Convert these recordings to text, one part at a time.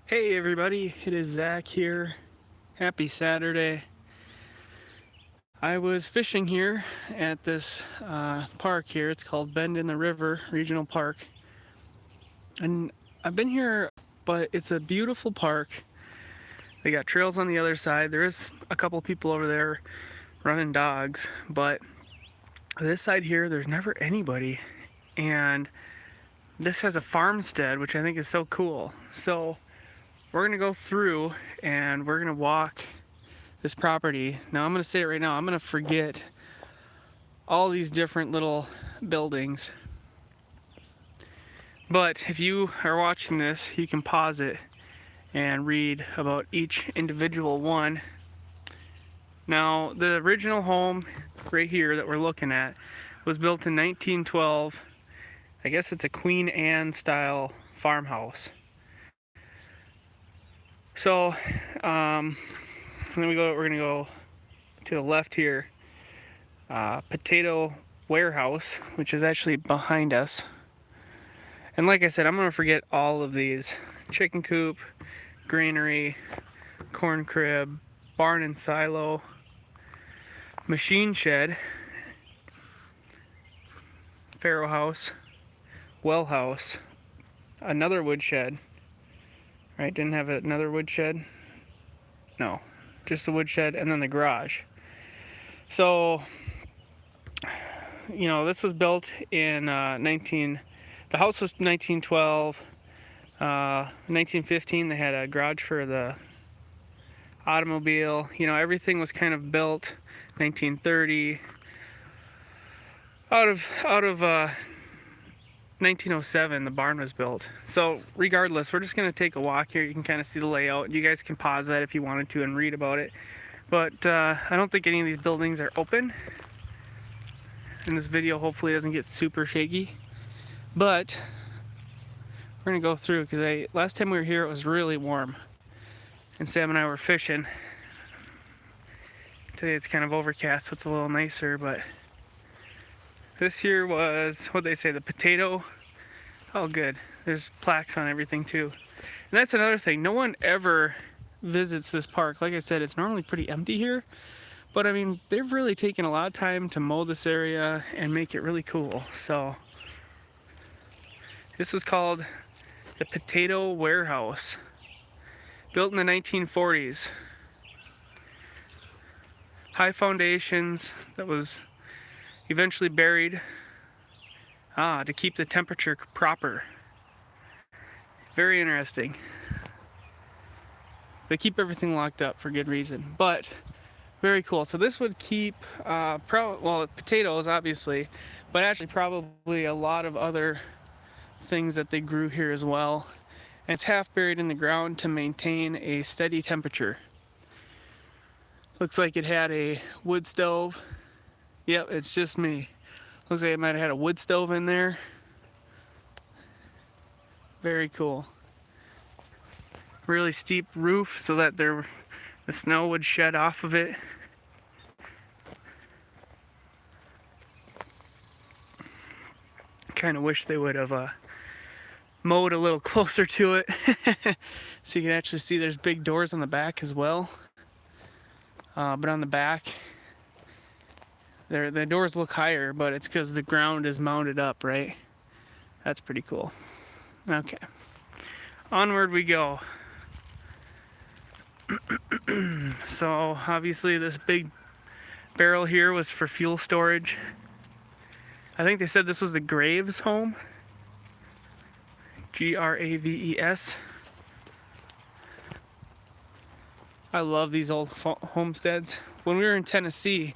Hey everybody, it is Zach here. Happy Saturday. I was fishing here at this park here. It's called Bend in the River Regional Park. And I've been here, but it's a beautiful park. They got trails on the other side. There is a couple people over there running dogs, but this side here, there's never anybody. And this has a farmstead, which I think is so cool. So we're gonna go through and we're gonna walk this property. Now I'm gonna say it right now, I'm gonna forget all these different little buildings. But if you are watching this, you can pause it and read about each individual one. Now, the original home right here that we're looking at was built in 1912. I guess it's a Queen Anne style farmhouse. So, then we're gonna go to the left here. Potato warehouse, which is actually behind us. And like I said, I'm gonna forget all of these. Chicken coop, granary, corn crib, barn and silo, machine shed, farrow house, well house, another woodshed. Right, didn't have another woodshed? No, just the woodshed and then the garage. So, this was built in the house was 1912. 1915, they had a garage for the automobile. Everything was kind of built 1930. Out of 1907, the barn was built. So regardless, we're just going to take a walk here. You can kind of see the layout. You guys can pause that if you wanted to and read about it. But I don't think any of these buildings are open. And this video hopefully doesn't get super shaky. But we're going to go through because last time we were here it was really warm. And Sam and I were fishing. Today it's kind of overcast, so it's a little nicer, but this here was, what they say, the potato. Oh good, there's plaques on everything too. And that's another thing, no one ever visits this park. Like I said, it's normally pretty empty here, but I mean, they've really taken a lot of time to mow this area and make it really cool. So this was called the Potato Warehouse, built in the 1940s. High foundations that was eventually buried to keep the temperature proper. Very interesting. They keep everything locked up for good reason, but very cool. So this would keep potatoes obviously, but actually probably a lot of other things that they grew here as well. And it's half buried in the ground to maintain a steady temperature. Looks like it had a wood stove. Yep, it's just me. Looks like it might have had a wood stove in there. Very cool. Really steep roof so that the snow would shed off of it. Kind of wish they would have mowed a little closer to it. So you can actually see there's big doors on the back as well. But on the back, the doors look higher, but it's because the ground is mounted up, right? That's pretty cool. Okay, onward we go. So obviously this big barrel here was for fuel storage. I think they said this was the Graves home. Graves. I love these old homesteads. When we were in Tennessee,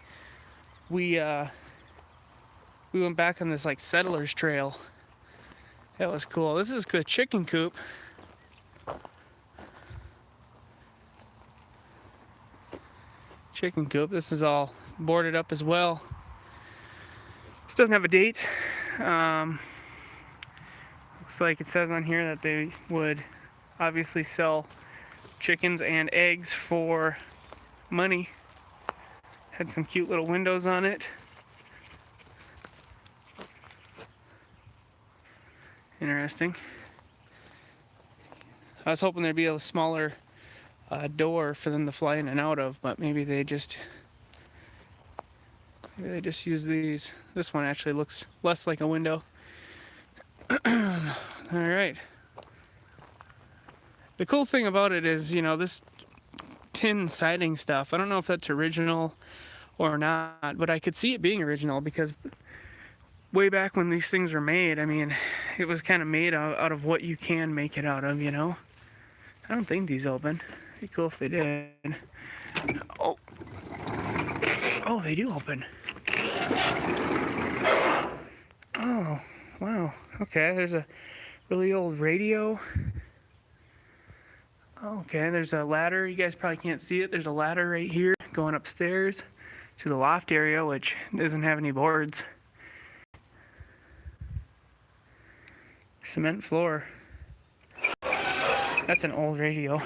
we went back on this like settlers trail. That was cool. This is the chicken coop. Chicken coop. This is all boarded up as well. This doesn't have a date. Looks like it says on here that they would obviously sell chickens and eggs for money. Had some cute little windows on it. Interesting. I was hoping there'd be a smaller door for them to fly in and out of, but maybe they just use these. This one actually looks less like a window. All right. The cool thing about it is, this tin siding stuff. I don't know if that's original or not, but I could see it being original because way back when these things were made, I mean, it was kind of made out of what you can make it out of, I don't think these open. It'd be cool if they did. Oh. Oh, they do open. Oh, wow. Okay, there's a really old radio. Okay, there's a ladder. You guys probably can't see it. There's a ladder right here going upstairs to the loft area, which doesn't have any boards. Cement floor. That's an old radio.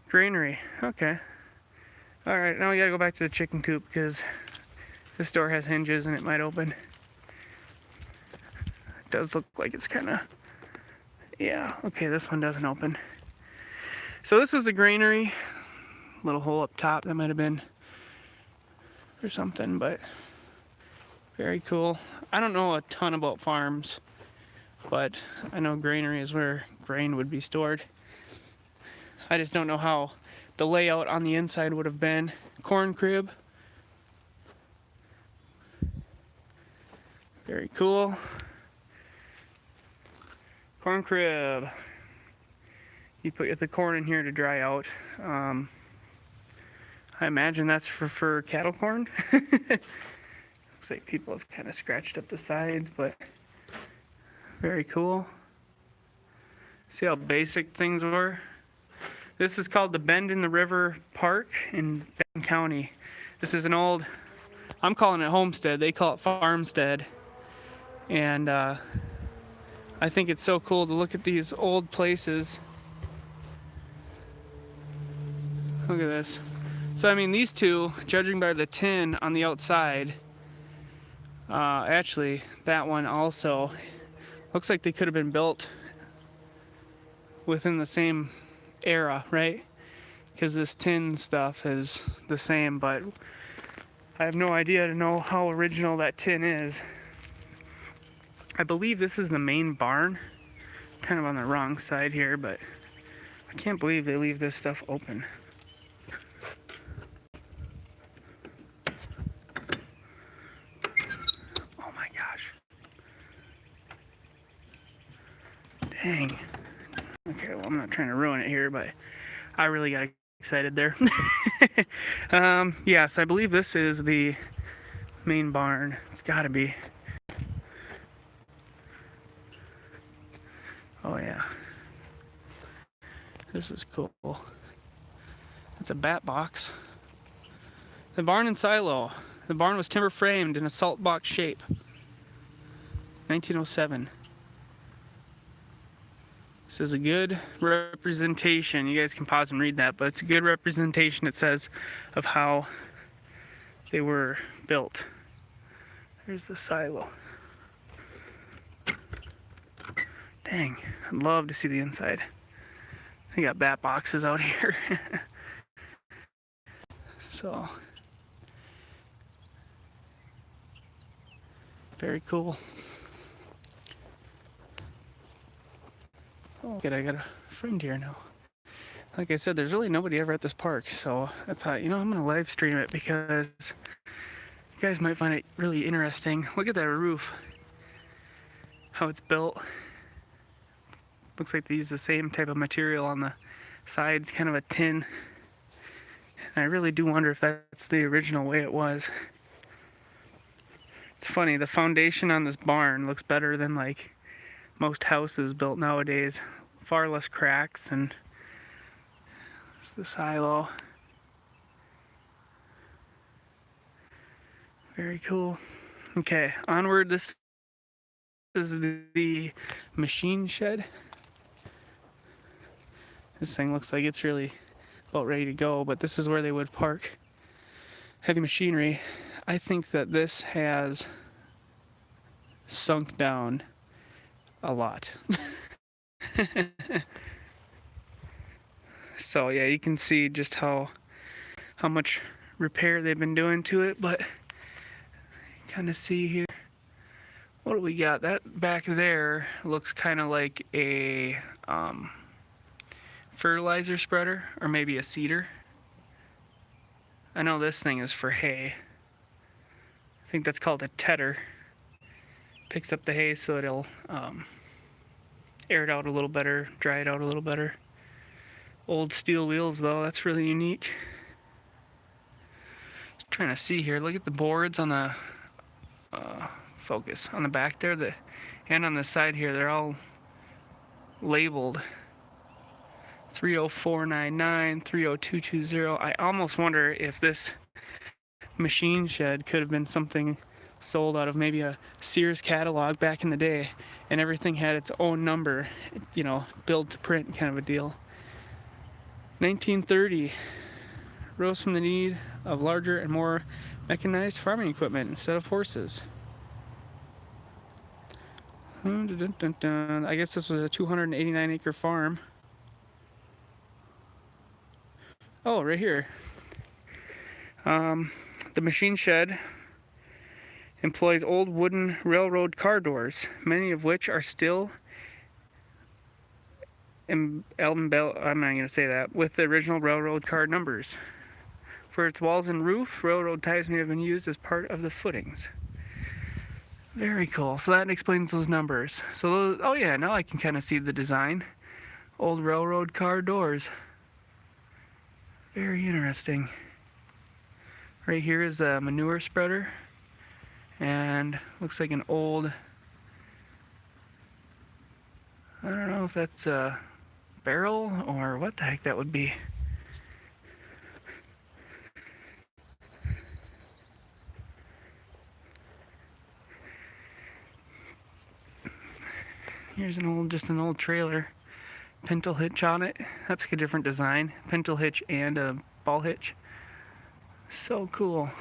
Granary. Okay. All right, now we gotta go back to the chicken coop because this door has hinges and it might open. It does look like it's kind of... Yeah, okay, this one doesn't open. So this is a granary. Little hole up top that might have been or something, but very cool. I don't know a ton about farms, but I know granary is where grain would be stored. I just don't know how the layout on the inside would have been. Corn crib. Very cool. Corn crib. You put the corn in here to dry out. I imagine that's for cattle corn. Looks like people have kind of scratched up the sides, but very cool. See how basic things were? This is called the Bend in the River Park in Benton County. This is an old, I'm calling it homestead, they call it farmstead. And I think it's so cool to look at these old places. Look at this. So I mean, these two, judging by the tin on the outside, actually that one also looks like they could have been built within the same era, right? Because this tin stuff is the same, but I have no idea to know how original that tin is. I believe this is the main barn. Kind of on the wrong side here, but I can't believe they leave this stuff open. Oh my gosh. Dang. Okay, well, I'm not trying to ruin it here, but I really got excited there. Yes, I believe this is the main barn. It's gotta be. Oh yeah. This is cool. It's a bat box. The barn and silo. The barn was timber framed in a salt box shape. 1907. This is a good representation. You guys can pause and read that, but it's a good representation, it says, of how they were built. There's the silo. Dang, I'd love to see the inside. They got bat boxes out here. So, very cool. Oh, good, I got a friend here now. Like I said, there's really nobody ever at this park, so I thought, I'm gonna live stream it because you guys might find it really interesting. Look at that roof, how it's built. Looks like they use the same type of material on the sides, kind of a tin. And I really do wonder if that's the original way it was. It's funny, the foundation on this barn looks better than like most houses built nowadays. Far less cracks, and it's the silo. Very cool. Okay, onward. This is the machine shed. This thing looks like it's really about ready to go, but this is where they would park heavy machinery. I think that this has sunk down a lot. So yeah, you can see just how much repair they've been doing to it, but kind of see here. What do we got? That back there looks kind of like a fertilizer spreader, or maybe a seeder. I know this thing is for hay. I think that's called a tedder. Picks up the hay so it'll air it out a little better, dry it out a little better. Old steel wheels though, that's really unique. Just trying to see here, look at the boards on the focus on the back there, and on the side here, they're all labeled 30499, 30220. I almost wonder if this machine shed could have been something sold out of maybe a Sears catalog back in the day, and everything had its own number, you know, build to print kind of a deal. 1930 rose from the need of larger and more mechanized farming equipment instead of horses. I guess this was a 289 acre farm. Oh, right here. The machine shed employs old wooden railroad car doors, many of which are still I'm not going to say that, with the original railroad car numbers. For its walls and roof, railroad ties may have been used as part of the footings. Very cool. So that explains those numbers. So those, oh yeah, now I can kind of see the design. Old railroad car doors. Very interesting. Right here is a manure spreader, and looks like an old, I don't know if that's a barrel or what the heck that would be. Here's just an old trailer. Pintle hitch on it. That's a different design. Pintle hitch and a ball hitch. So cool.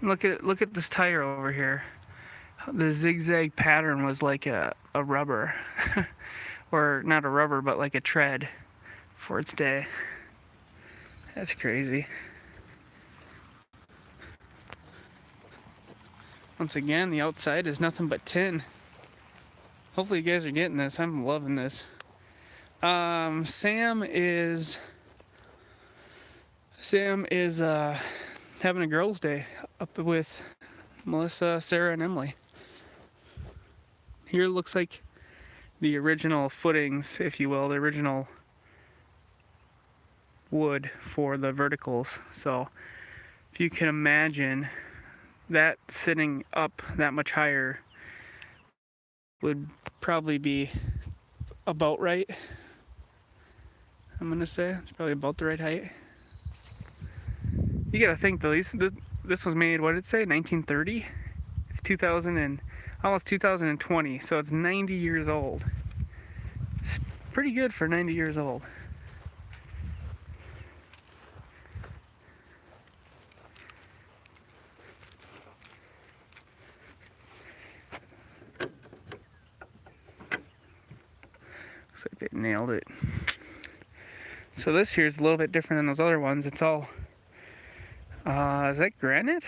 Look at this tire over here. The zigzag pattern was like a rubber. Or not a rubber, but like a tread for its day. That's crazy. Once again, the outside is nothing but tin. Hopefully you guys are getting this. I'm loving this. Sam is having a girls' day up with Melissa, Sarah, and Emily. Here looks like the original footings, if you will, the original wood for the verticals. So if you can imagine that sitting up that much higher would probably be about right. I'm gonna say it's probably about the right height. You gotta think though, this was made, what did it say, 1930? It's 2000 and almost 2020, so it's 90 years old. It's pretty good for 90 years old. Looks like they nailed it. So this here is a little bit different than those other ones. It's all, is that granite?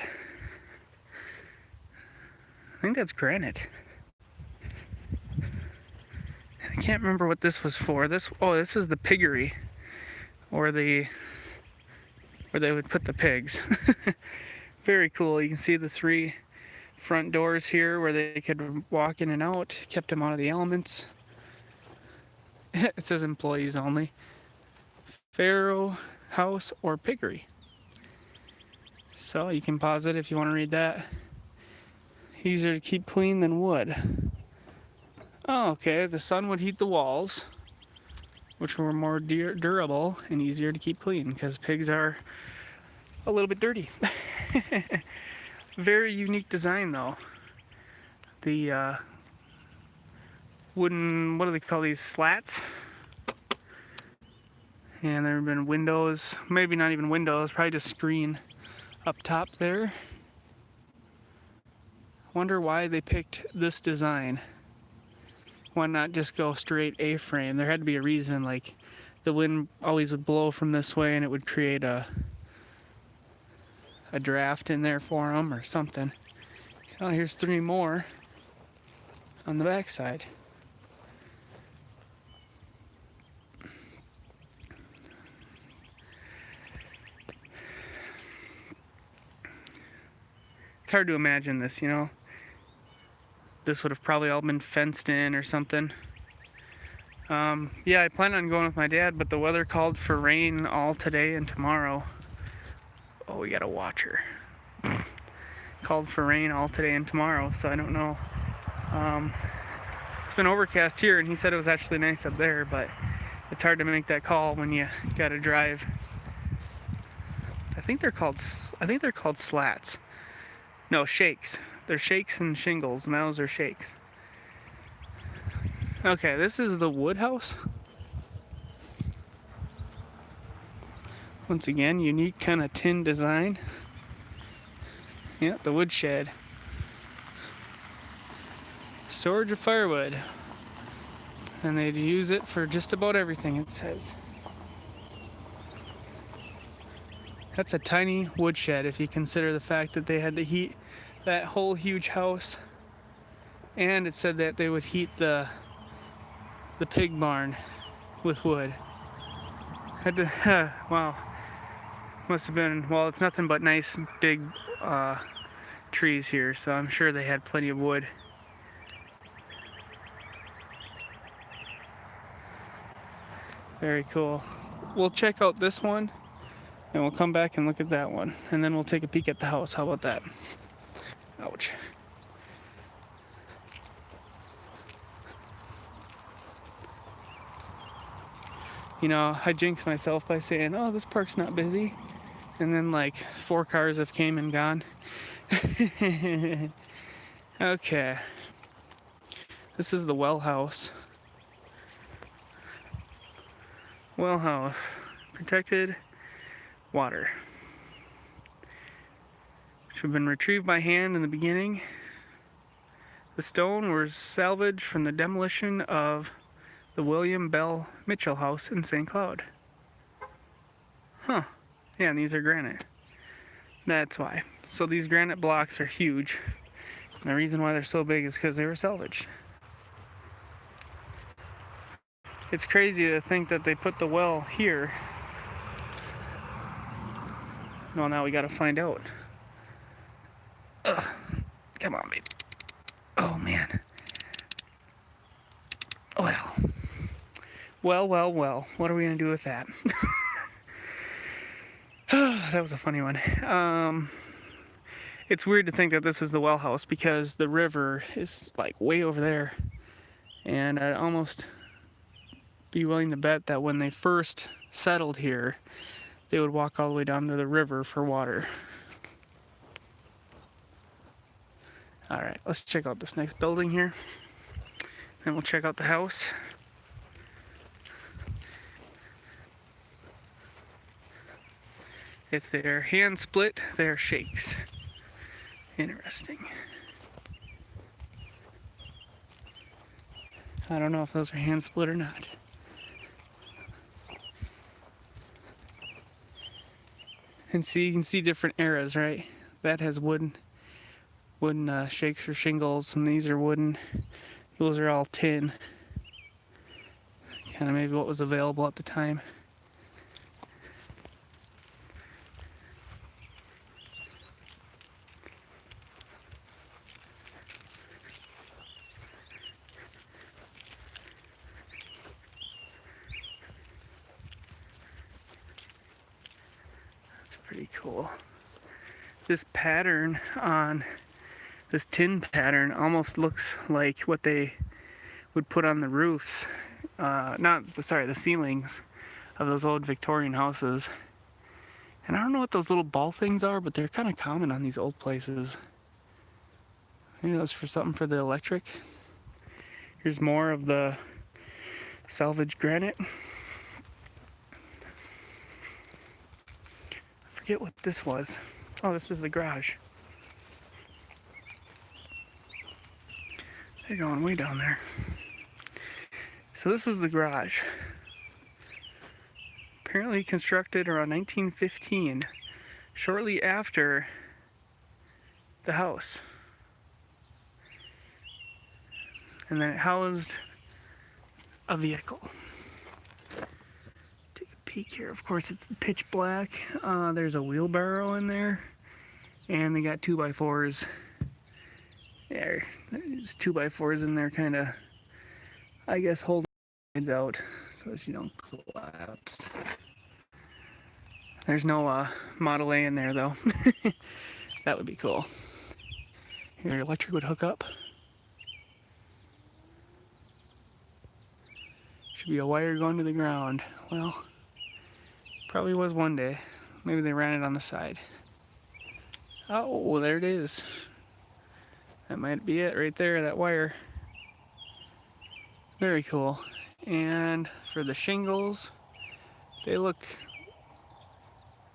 I think that's granite. I can't remember what this was for. This is the piggery, or where they would put the pigs. Very cool. You can see the 3 front doors here where they could walk in and out. Kept them out of the elements. It says employees only. Farmhouse or piggery. So you can pause it if you want to read that. Easier to keep clean than wood. Oh, okay. The sun would heat the walls, which were more durable and easier to keep clean because pigs are a little bit dirty. Very unique design though. The wooden, what do they call these, slats? And there have been windows, maybe not even windows, probably just screen up top there. Wonder why they picked this design. Why not just go straight A-frame? There had to be a reason, like the wind always would blow from this way and it would create a draft in there for them or something. Oh, here's 3 more on the back side. It's hard to imagine this, you know. This would have probably all been fenced in or something. Yeah, I plan on going with my dad, but the weather called for rain all today and tomorrow. Oh, we got a watcher. Called for rain all today and tomorrow, so I don't know. It's been overcast here, and he said it was actually nice up there, but it's hard to make that call when you gotta drive. I think they're called slats. No, shakes. They're shakes and shingles, and those are shakes. Okay, this is the wood house. Once again, unique kind of tin design. Yeah, the wood shed. Storage of firewood. And they'd use it for just about everything, it says. That's a tiny woodshed if you consider the fact that they had to heat that whole huge house. And it said that they would heat the pig barn with wood. Had to, wow. Must have been, well, it's nothing but nice big trees here, so I'm sure they had plenty of wood. Very cool. We'll check out this one, and we'll come back and look at that one, and then we'll take a peek at the house. How about that? Ouch. You know, I jinxed myself by saying, oh, this park's not busy. And then like 4 cars have came and gone. Okay. This is the well house. Well house. Protected water. Which have been retrieved by hand in the beginning. The stone was salvaged from the demolition of the William Bell Mitchell House in St. Cloud. Huh. Yeah, and these are granite. That's why. So these granite blocks are huge. And the reason why they're so big is because they were salvaged. It's crazy to think that they put the well here. Well, now we gotta find out. Ugh. Come on, babe. Oh, man. Well. What are we gonna do with that? That was a funny one. It's weird to think that this is the well house because the river is like way over there. And I'd almost be willing to bet that when they first settled here, they would walk all the way down to the river for water. Alright, let's check out this next building here. Then we'll check out the house. If they're hand split, they're shakes. Interesting. I don't know if those are hand split or not. And see, you can see different eras, right? That has wooden shakes or shingles, and these are wooden. Those are all tin. Kind of maybe what was available at the time. Pretty cool. This pattern on this tin pattern almost looks like what they would put on the roofs, the ceilings of those old Victorian houses. And I don't know what those little ball things are, but they're kind of common on these old places. Maybe that's for something for the electric. Here's more of the salvaged granite. Forget what this was. Oh, this was the garage. They're going way down there. So this was the garage. Apparently constructed around 1915, shortly after the house. And then it housed a vehicle. Take a peek here. Of course, it's pitch black. There's a wheelbarrow in there, and they got 2x4s. There's 2x4s in there, kind of, I guess, holding sides out so that you don't collapse. There's no Model A in there though. That would be cool. Here, electric would hook up. Should be a wire going to the ground. Well, probably was one day. Maybe they ran it on the side. Oh, there it is. That might be it right there, that wire. Very cool. And for the shingles, they look,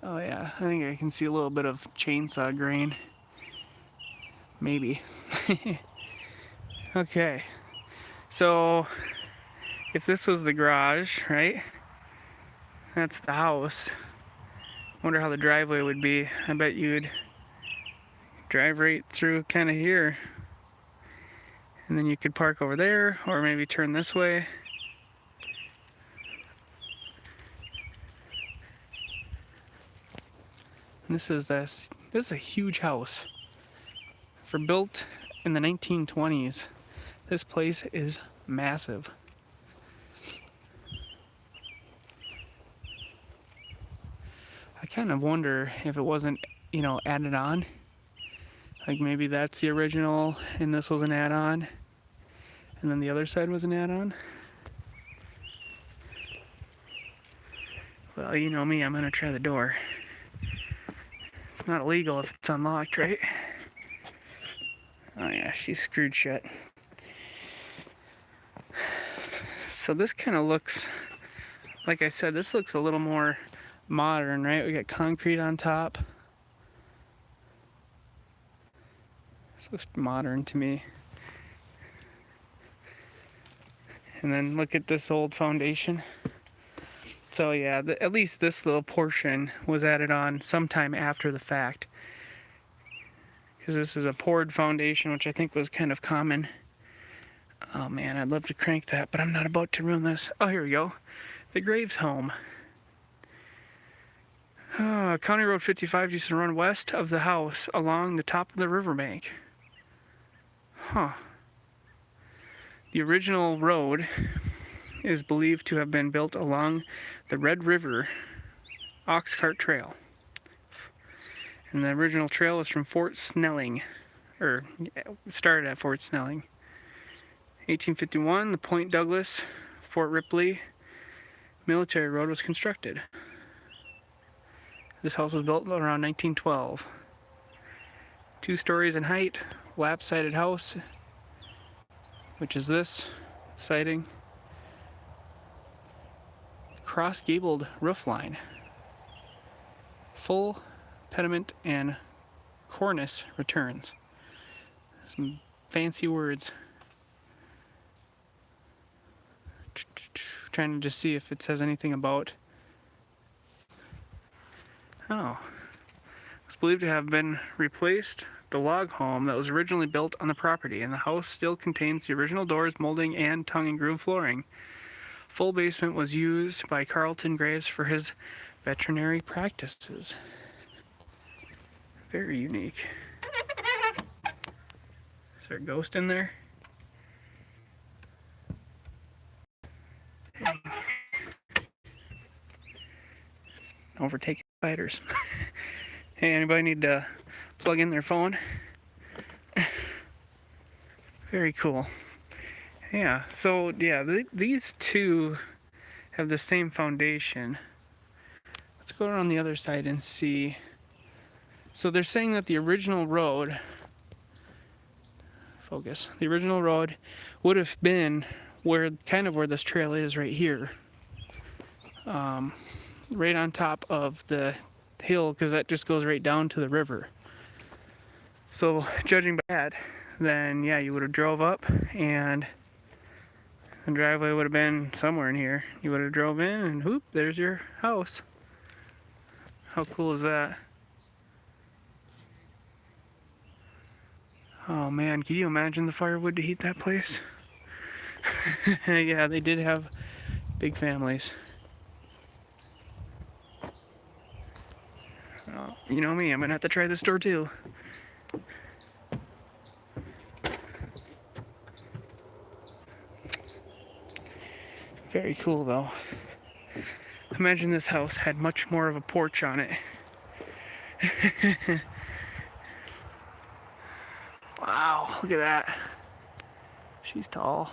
oh yeah, I think I can see a little bit of chainsaw grain. Maybe. Okay, so if this was the garage, right? That's the house. Wonder how the driveway would be. I bet you'd drive right through kind of here. And then you could park over there, or maybe turn this way. And this is a huge house. For built in the 1920s, this place is massive. I kind of wonder if it wasn't, added on. Like maybe that's the original and this was an add-on, and then the other side was an add-on. Well, you know me, I'm gonna try the door. It's not illegal if it's unlocked, right? Oh yeah, she's screwed shut. So this kind of looks, like I said, this looks a little more modern, right? We got concrete on top. This looks modern to me. And then look at this old foundation. So yeah, at least this little portion was added on sometime after the fact. Because this is a poured foundation, which I think was kind of common. Oh man, I'd love to crank that, but I'm not about to ruin this. Oh, here we go. The Graves home. County Road 55 used to run west of the house along the top of the riverbank. Huh. The original road is believed to have been built along the Red River ox cart trail. And the original trail was from Fort Snelling, or started at Fort Snelling. 1851, the Point Douglas, Fort Ripley military road was constructed. This house was built around 1912. 2 stories in height, lap-sided house, which is this siding. Cross-gabled roof line. Full pediment and cornice returns. Some fancy words. Trying to just see if it says anything about. Oh. It's believed to have been replaced the log home that was originally built on the property, and the house still contains the original doors, molding, and tongue and groove flooring. Full basement was used by Carlton Graves for his veterinary practices. Very unique. Is there a ghost in there? Dang. Overtaking spiders. Hey, anybody need to plug in their phone? Very cool. Yeah, so yeah, these two have the same foundation. Let's go around the other side and see. So they're saying that the original road, the original road would have been where this trail is right here. Right on top of the hill, because that just goes right down to the river. So judging by that, then yeah, you would have drove up and the driveway would have been somewhere in here. You would have drove in and whoop, there's your house. How cool is that? Oh man, can you imagine the firewood to heat that place? Yeah, they did have big families. You know me, I'm gonna have to try this door too. Very cool though. Imagine this house had much more of a porch on it. Wow, look at that. She's tall.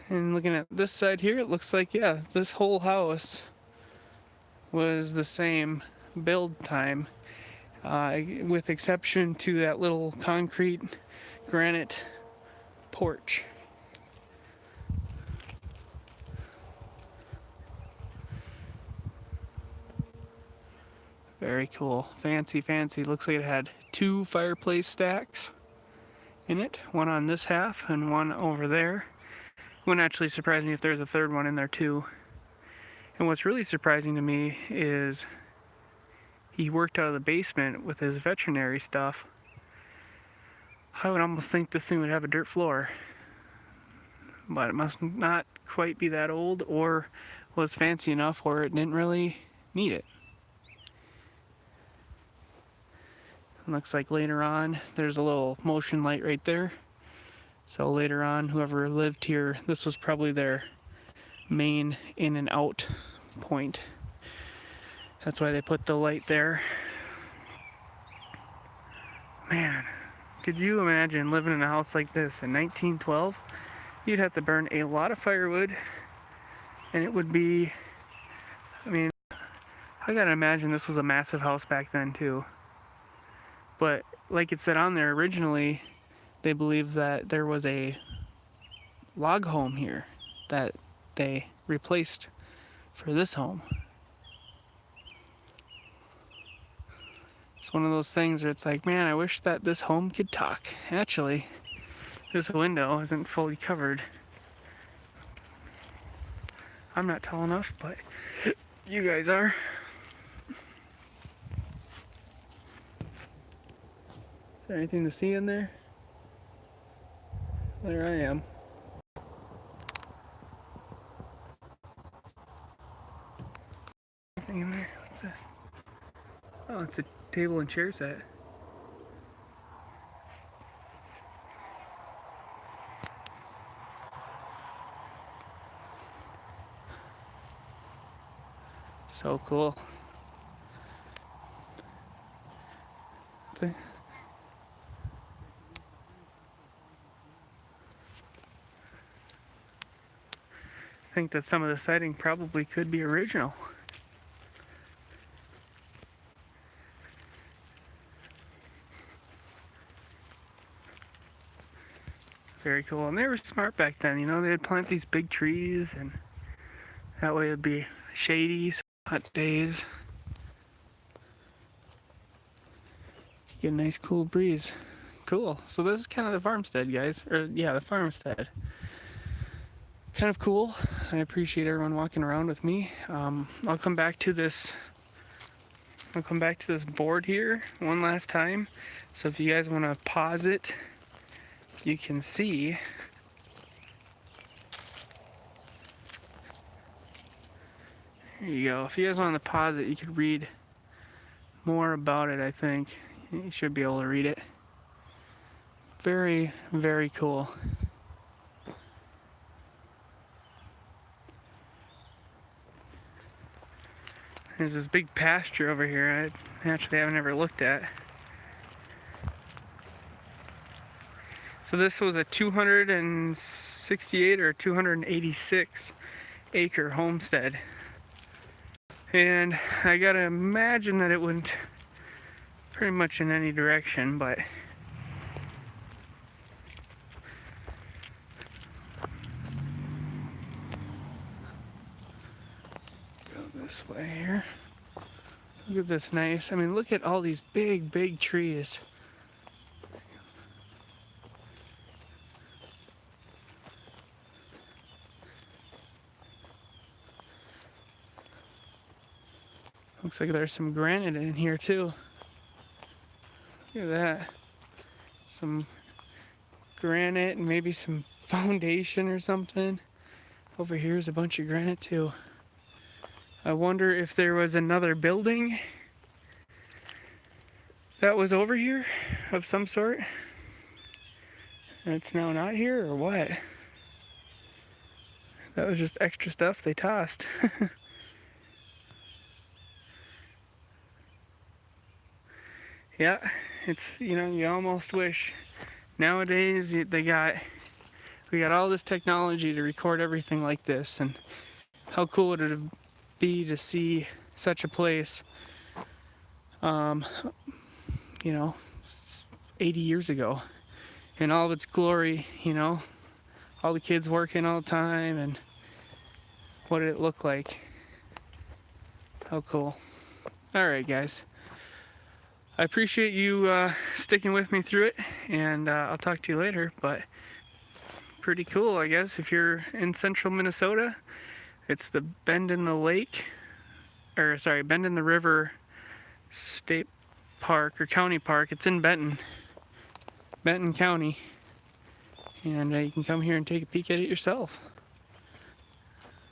And looking at this side here, it looks like, yeah, this whole house was the same build time, with exception to that little concrete granite porch. Very cool. Fancy, fancy. Looks like it had 2 fireplace stacks in it, one on this half and one over there. Wouldn't actually surprise me if there's a third one in there too. And what's really surprising to me is he worked out of the basement with his veterinary stuff. I would almost think this thing would have a dirt floor, but it must not quite be that old or was fancy enough where it didn't really need it. Looks like later on there's a little motion light right there. So later on, whoever lived here, this was probably their main in and out point. That's why they put the light there. Man, could you imagine living in a house like this in 1912? You'd have to burn a lot of firewood, and it would be, I mean, I gotta imagine this was a massive house back then too. But like it said on there originally, they believe that there was a log home here that they replaced for this home. It's one of those things where it's like, man, I wish that this home could talk. Actually, this window isn't fully covered. I'm not tall enough, but you guys are. Is there anything to see in there? There I am. Anything in there? What's this? Oh, it's a table and chair set. So cool. I think that some of the siding probably could be original. Very cool. And they were smart back then, you know, they'd plant these big trees and that way it'd be shady, hot days. Get a nice cool breeze. Cool. So this is kind of the farmstead, guys. Or yeah, the farmstead. Kind of cool. I appreciate everyone walking around with me. I'll come back to this board here one last time. So if you guys want to pause it, you can see. There you go. If you guys want to pause it, you could read more about it, I think. You should be able to read it. Very, very cool. There's this big pasture over here I actually haven't ever looked at. So this was a 268 or 286 acre homestead. And I gotta imagine that it went pretty much in any direction, but go this way here. Look at this nice. I mean, look at all these big, big trees. Looks like there's some granite in here too. Look at that. Some granite and maybe some foundation or something. Over here is a bunch of granite too. I wonder if there was another building that was over here of some sort. And it's now not here or what? That was just extra stuff they tossed. Yeah, it's, you know, you almost wish. Nowadays we got all this technology to record everything like this, and how cool would it be to see such a place, you know, 80 years ago in all of its glory, you know, all the kids working all the time, and what did it look like? How cool. Alright guys, I appreciate you sticking with me through it, and I'll talk to you later. But pretty cool, I guess. If you're in central Minnesota, it's the Bend in the Lake, or sorry, Bend in the River State Park or County Park. It's in Benton County, and you can come here and take a peek at it yourself.